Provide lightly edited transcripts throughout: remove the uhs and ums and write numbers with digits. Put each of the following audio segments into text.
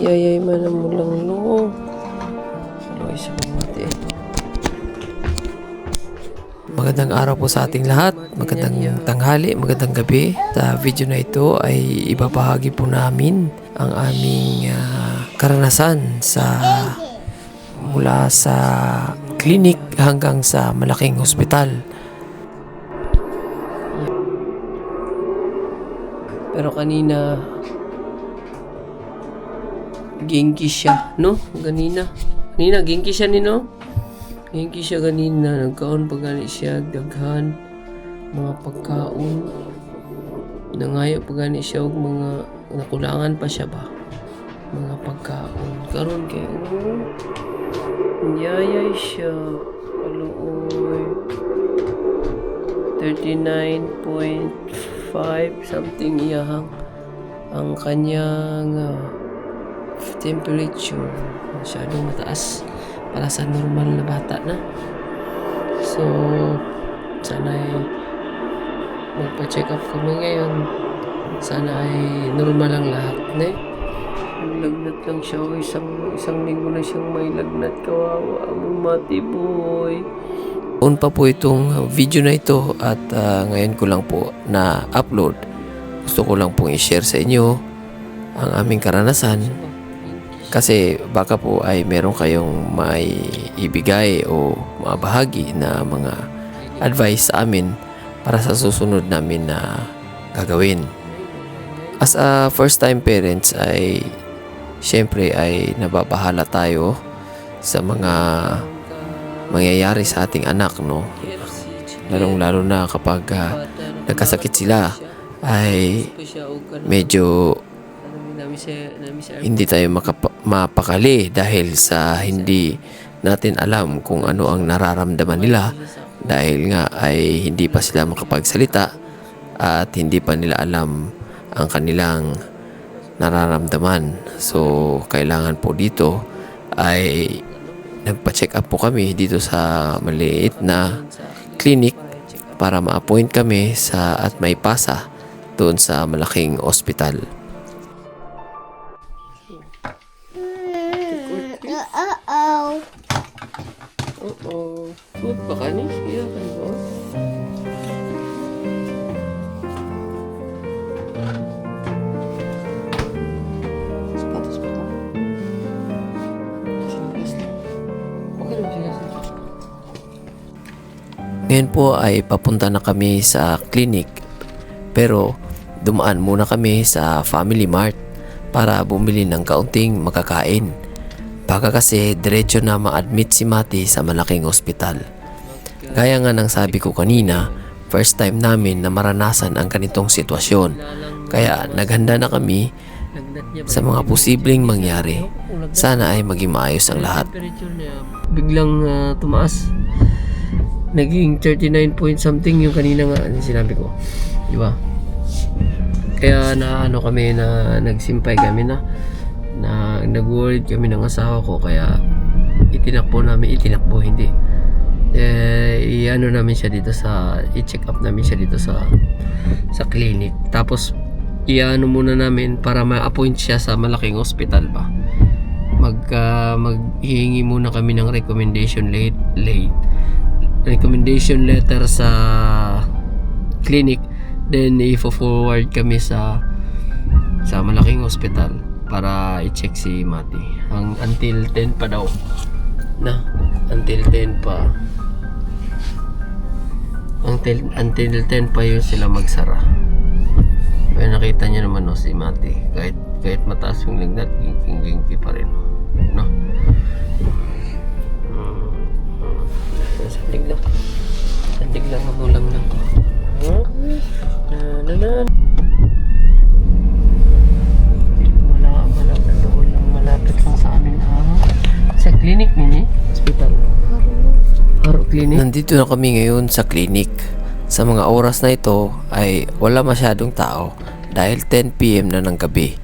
iyayay man mo lang no. Saloy sa pamati. Magandang araw po sa ating lahat. Magandang tanghali, magandang gabi. Sa video na ito ay ibabahagi po namin ang aming karanasan mula sa klinik hanggang sa malaking ospital. Pero kanina Genki siya, no? Ganina Genki siya nino. Genki siya ganina, nagkaon pa gani siya daghan mga pagkaon. Nangayo pa gani siya og mga nakulangan pa siya ba? Mga pagkaon. Karon kay yayay siya. Aluoy. 39.5 something iyahang ang kanyang temperature masyadong mataas para sa normal na bata na. So sana ay magpa-check up kami ngayon. Sana ay normal ang lahat ne. Lagnat lang siya o isang linggo na siyang may lagnat. Kawawa among mati boy. On pa po itong video na ito at ngayon ko lang po na upload. Gusto ko lang pong i-share sa inyo ang aming karanasan kasi baka po ay meron kayong may ibigay o mabahagi na mga advice sa amin para sa susunod namin na gagawin. As a first time parents ay syempre ay nababahala tayo sa mga mangyayari sa ating anak, no? Lalong-lalo na kapag nagkasakit sila ay medyo hindi tayo mapakali dahil sa hindi natin alam kung ano ang nararamdaman nila dahil nga ay hindi pa sila makapagsalita at hindi pa nila alam ang kanilang nararamdaman. So, kailangan po dito ay nagpa-check up po kami dito sa maliit na clinic para ma-appoint kami at may pasa doon sa malaking ospital. Uh-oh. Food ba ka ni? Iya ka ba? Sapatos pa ito. Ngayon po ay papunta na kami sa clinic pero dumaan muna kami sa Family Mart para bumili ng kaunting makakain. Baka kasi diretso na ma-admit si Mati sa malaking ospital. Gaya nga ng sabi ko kanina, first time namin na maranasan ang ganitong sitwasyon. Kaya naghanda na kami sa mga posibleng mangyari. Sana ay maging maayos ang lahat. Biglang tumaas. Naging 39 point something yung kanina nga sinabi ko. Di ba? Kaya nagsimpay kami na nag-worried kami ng asawa ko kaya itinakbo hindi. Namin siya dito i-check up namin siya dito sa clinic. Tapos muna namin para ma-appoint siya sa malaking ospital ba. Maghihingi muna kami ng recommendation letter sa clinic, then i-forward kami sa malaking ospital para i-check si Mati. Until 10 pa daw na until 10 pa until 10 pa yun sila magsara. Kaya nakita niyo naman si Mati kahit mataas yung lagnat, gingi pa rin no. Sandig lang ang ulam lang ko. Malapit lang sa amin sa clinic mini hospital. Haro clinic. Nandito na kami ngayon sa clinic. Sa mga oras na ito ay wala masyadong tao dahil 10 PM na ng gabi.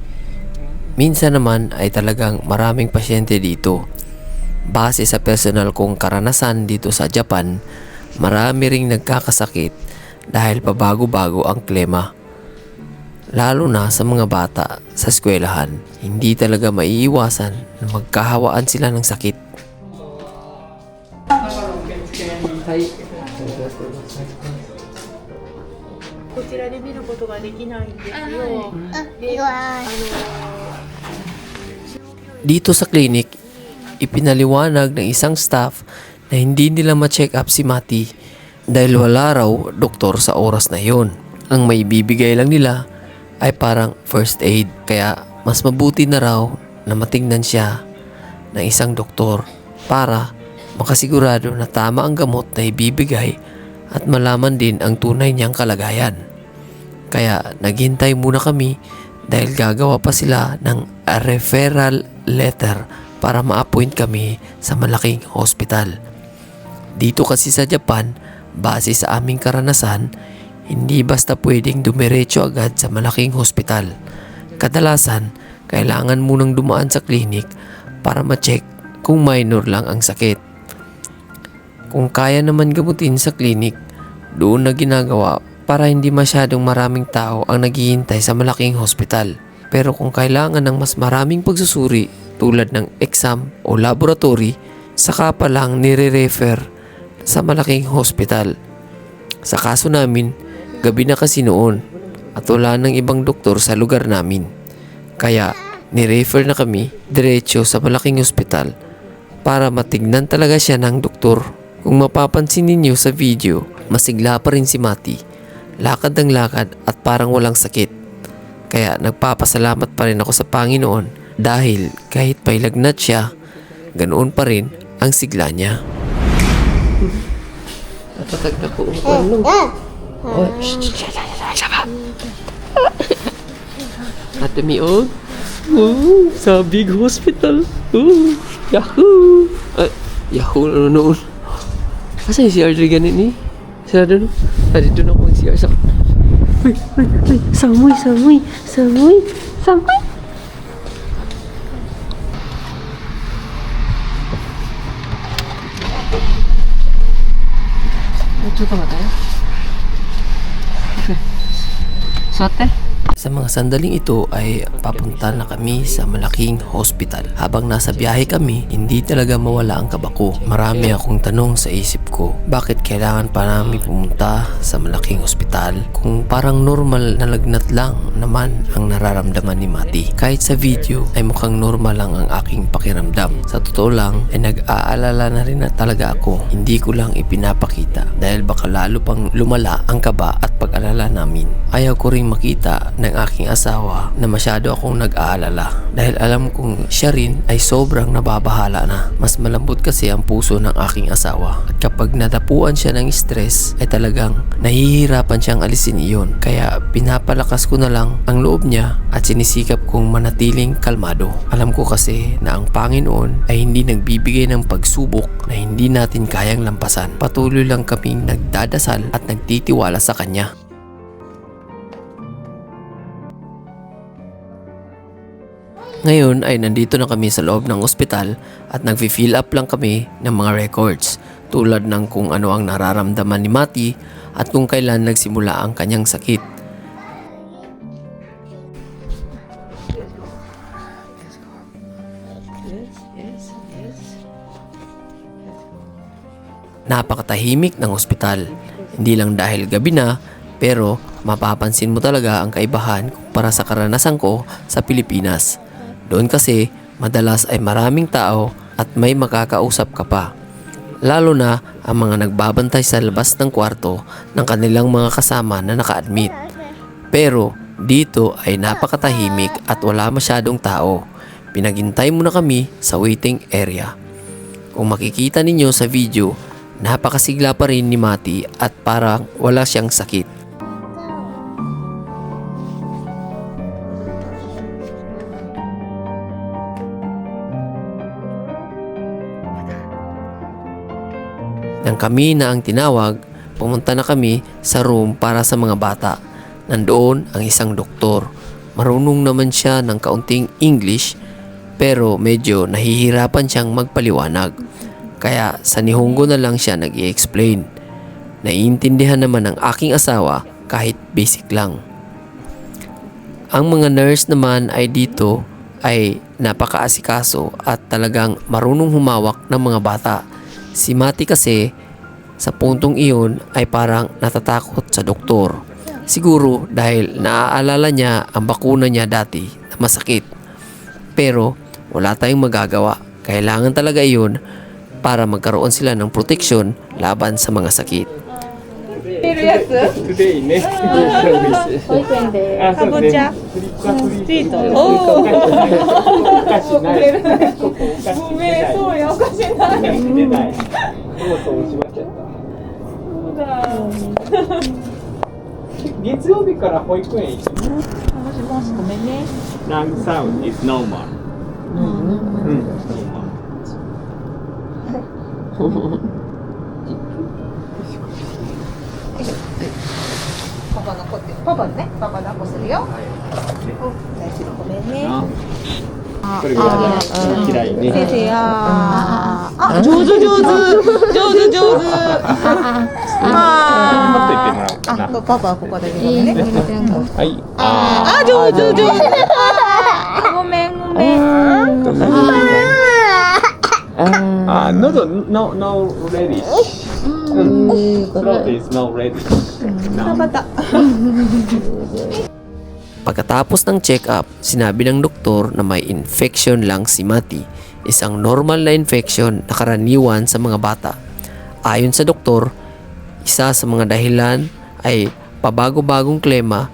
Minsan naman ay talagang maraming pasyente dito. Base sa personal kong karanasan dito sa Japan, marami ring nagkakasakit dahil pabago-bago ang klima. Lalo na sa mga bata sa eskwelahan, hindi talaga maiiwasan na magkahawaan sila ng sakit. こちらで見ることができないんですよ。で、Dito sa clinic, ipinaliwanag ng isang staff na hindi nila ma-check up si Mati dahil wala raw doktor sa oras na yon. Ang may bibigay lang nila ay parang first aid, kaya mas mabuti na raw na matingnan siya ng isang doktor para makasigurado na tama ang gamot na ibibigay at malaman din ang tunay niyang kalagayan. Kaya naghintay muna kami dahil gagawa pa sila ng referral letter para ma-appoint kami sa malaking hospital. Dito kasi sa Japan, base sa aming karanasan, hindi basta pwedeng dumiretso agad sa malaking hospital. Kadalasan, kailangan munang dumaan sa clinic para ma-check kung minor lang ang sakit. Kung kaya naman gamutin sa clinic, doon na ginagawa para hindi masyadong maraming tao ang naghihintay sa malaking hospital. Pero kung kailangan ng mas maraming pagsusuri tulad ng exam o laboratory, saka pa lang nire-refer sa malaking hospital. Sa kaso namin, gabi na kasi noon at wala nang ibang doktor sa lugar namin. Kaya nirefer na kami diretso sa malaking hospital para matignan talaga siya ng doktor. Kung mapapansin ninyo sa video, masigla pa rin si Mati. Lakad ng lakad at parang walang sakit. Kaya nagpapasalamat pa rin ako sa Panginoon dahil kahit may lagnat siya, ganoon pa rin ang sigla niya. Natatag na ko ang Ate Mi, oh, sa big hospital. Yahoo! Yahoo na noon. Asa yung CR ganit ni? Sila doon. Dito na ako mag-CR sa... Uy! Samoy! Ito ba tayo? Sote? Sa mga sandaling ito ay papunta na kami sa malaking hospital. Habang nasa biyahe kami, hindi talaga mawala ang kaba ko. Marami akong tanong sa isip ko. Bakit kailangan pa namin pumunta sa malaking hospital kung parang normal na lagnat lang naman ang nararamdaman ni Mati? Kahit sa video ay mukhang normal lang ang aking pakiramdam. Sa totoo lang ay nag-aalala na rin na talaga ako. Hindi ko lang ipinapakita dahil baka lalo pang lumala ang kaba at pag-alala namin. Ayaw ko rin makita ng aking asawa na masyado akong nag-aalala dahil alam kong siya rin ay sobrang nababahala na. Mas malambot kasi ang puso ng aking asawa at kapag nadapuan siya ng stress ay talagang nahihirapan siyang alisin iyon. Kaya pinapalakas ko na lang ang loob niya at sinisikap kong manatiling kalmado. Alam ko kasi na ang Panginoon ay hindi nagbibigay ng pagsubok na hindi natin kayang lampasan. Patuloy lang kaming nagdadasal at nagtitiwala sa Kanya. Ngayon ay nandito na kami sa loob ng ospital at nag-fill up lang kami ng mga records tulad ng kung ano ang nararamdaman ni Mati at kung kailan nagsimula ang kanyang sakit. Napakatahimik ng ospital. Hindi lang dahil gabi na, pero mapapansin mo talaga ang kaibahan kumpara sa karanasan ko sa Pilipinas. Doon kasi madalas ay maraming tao at may makakausap ka pa. Lalo na ang mga nagbabantay sa labas ng kwarto ng kanilang mga kasama na naka-admit. Pero dito ay napakatahimik at wala masyadong tao. Pinaghintay muna kami sa waiting area. Kung makikita ninyo sa video, napakasigla pa rin ni Mati at parang wala siyang sakit. Nang kami na ang tinawag, pumunta na kami sa room para sa mga bata. Nandoon ang isang doktor. Marunong naman siya ng kaunting English pero medyo nahihirapan siyang magpaliwanag. Kaya sa Nihongo na lang siya nag-i-explain. Naiintindihan naman ng aking asawa kahit basic lang. Ang mga nurse naman ay dito ay napakaasikaso at talagang marunong humawak ng mga bata. Si Mati kasi sa puntong iyon ay parang natatakot sa doktor. Siguro dahil naaalala niya ang bakuna niya dati na masakit. Pero wala tayong magagawa. Kailangan talaga iyon para magkaroon sila ng proteksyon laban sa mga sakit. Today ね。保育園であ、そうですね。ストリートお菓子ない。ごめん、そうや、おかしいな。出ない。そうしまっちゃった。月曜日から保育園行く。もしもし、ごめんね。 Lung sound is normal. うん。パパね、パパ抱っこするよ。大丈夫、ごめんね。これぐらい嫌いね。先生、上手上手、上手上手。もっと言ってもらおうかな。パパはここだけごめんね。はい。上手上手。ごめんごめん。喉no ready. Throat is no ready. Pagkatapos ng check-up, sinabi ng doktor na may infection lang si Mati. Isang normal na infection na karaniwan sa mga bata. Ayon sa doktor, isa sa mga dahilan ay pabago-bagong klima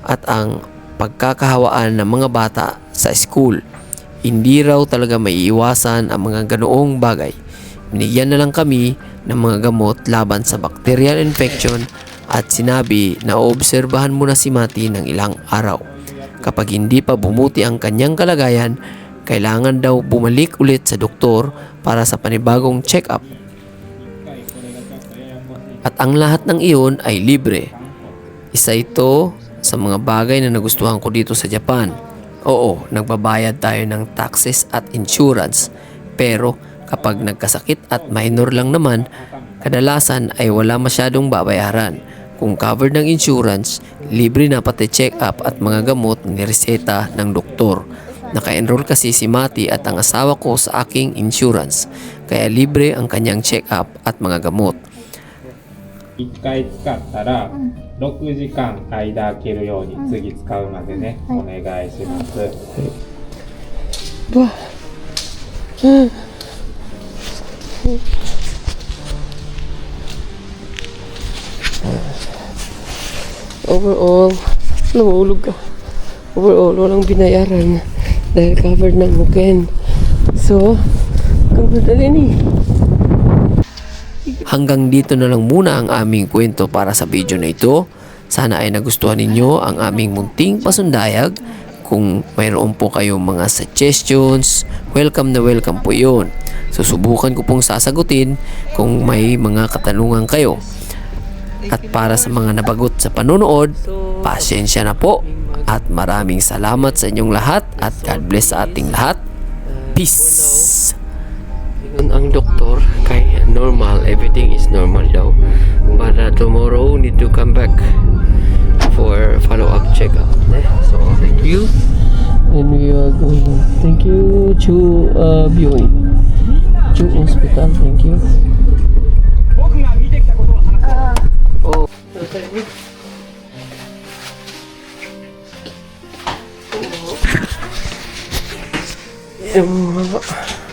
at ang pagkakahawaan ng mga bata sa school. Hindi raw talaga maiiwasan ang mga ganoong bagay. Binigyan na lang kami ng mga gamot laban sa bacterial infection at sinabi na oobserbahan muna si Mati ng ilang araw. Kapag hindi pa bumuti ang kanyang kalagayan, kailangan daw bumalik ulit sa doktor para sa panibagong check-up. At ang lahat ng iyon ay libre. Isa ito sa mga bagay na nagustuhan ko dito sa Japan. Oo, nagbabayad tayo ng taxes at insurance. Pero kapag nagkasakit at minor lang naman, kadalasan ay wala masyadong babayaran. Kung covered ng insurance, libre na pati check-up at mga gamot nireseta ng doktor. Naka-enroll kasi si Mati at ang asawa ko sa aking insurance, kaya libre ang kanyang check-up at mga gamot. 1回使ったら6時間間空けるように次使うまでね、お願いします。 Overall, namulog ka. Overall, walang binayaran dahil covered ng Hoken. So, covered na din eh. Hanggang dito na lang muna ang aming kwento para sa video na ito. Sana ay nagustuhan ninyo ang aming munting pasundayag. Kung mayroon po kayong mga suggestions, welcome na welcome po yun. Susubukan ko pong sasagutin kung may mga katanungan kayo. At para sa mga nabagot sa panonood, pasensya na po. At maraming salamat sa inyong lahat at God bless sa ating lahat. Peace! Yun ang doktor kay normal, everything is normal daw. But tomorrow need to come back for follow-up check-up. So thank you. And we are going. Thank you to Byoin. To hospital, thank you. Oh. Oh.